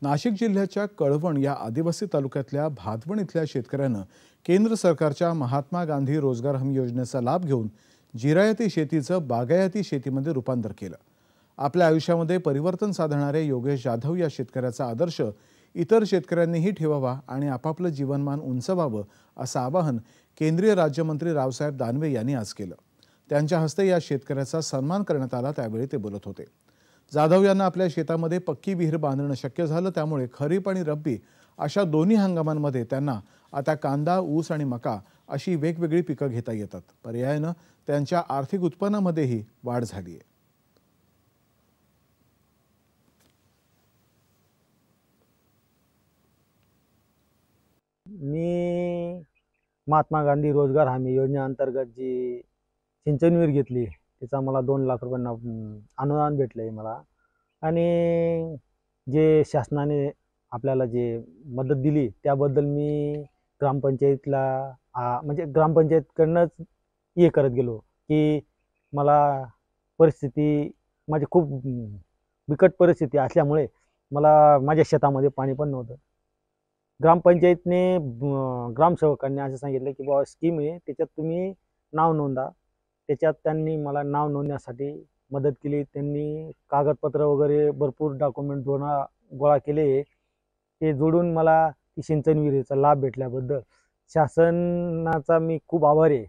नाशिक जिल्ह्याच्या कळवण या आदिवासी तालुक्यातल्या भातवण इथल्या शेतकऱ्यानं केंद्र सरकारच्या महात्मा गांधी रोजगार हमी योजनेचा लाभ घेऊन जिरायती शेतीचं बागायती शेतीमध्ये रूपांतर केलं। आपल्या आयुष्यामध्ये परिवर्तन साधणारे योगेश जाधव या शेतकऱ्याचा आदर्श इतर शेतकऱ्यांनीही ठेवावा आणि आपापलं जीवनमान उंचवावं असं आवाहन केंद्रीय राज्यमंत्री रावसाहेब दानवे यांनी आज केलं। त्यांच्या हस्ते या शेतकऱ्याचा सन्मान करण्यात आला, त्यावेळी ते बोलत होते। जाधव यांना आपल्या शेतामध्ये पक्की विहीर बांधणं शक्य झालं, त्यामुळे खरीप आणि रब्बी अशा दोन्ही हंगामांमध्ये त्यांना आता कांदा, ऊस आणि मका अशी वेगवेगळी पिकं घेता येतात। पर्यायानं त्यांच्या आर्थिक उत्पन्नामध्येही वाढ झाली आहे। मी महात्मा गांधी रोजगार हमी योजनेअंतर्गत जी सिंचन विहीर घेतली त्याचा मला 2 लाख रुपयांना अनुदान भेटलंय मला। आणि जे शासनाने आपल्याला जे मदत दिली त्याबद्दल मी ग्रामपंचायतीला म्हणजे ग्रामपंचायतकडूनच हे करत गेलो की मला परिस्थिती माझी खूप बिकट परिस्थिती असल्यामुळे मला माझ्या शेतामध्ये पाणी पण नव्हतं। ग्रामपंचायतने ग्रामसेवकांनी असं सांगितलं की बाबा स्कीम आहे, त्याच्यात तुम्ही नाव नोंदा। त्याच्यात त्यांनी मला नाव नोंदण्यासाठी मदत केली। त्यांनी कागदपत्र वगैरे भरपूर डॉक्युमेंट गोळा केले। ते जोडून मला ती सिंचन विहिरीचा लाभ भेटल्याबद्दल शासनाचा मी खूप आभारी आहे।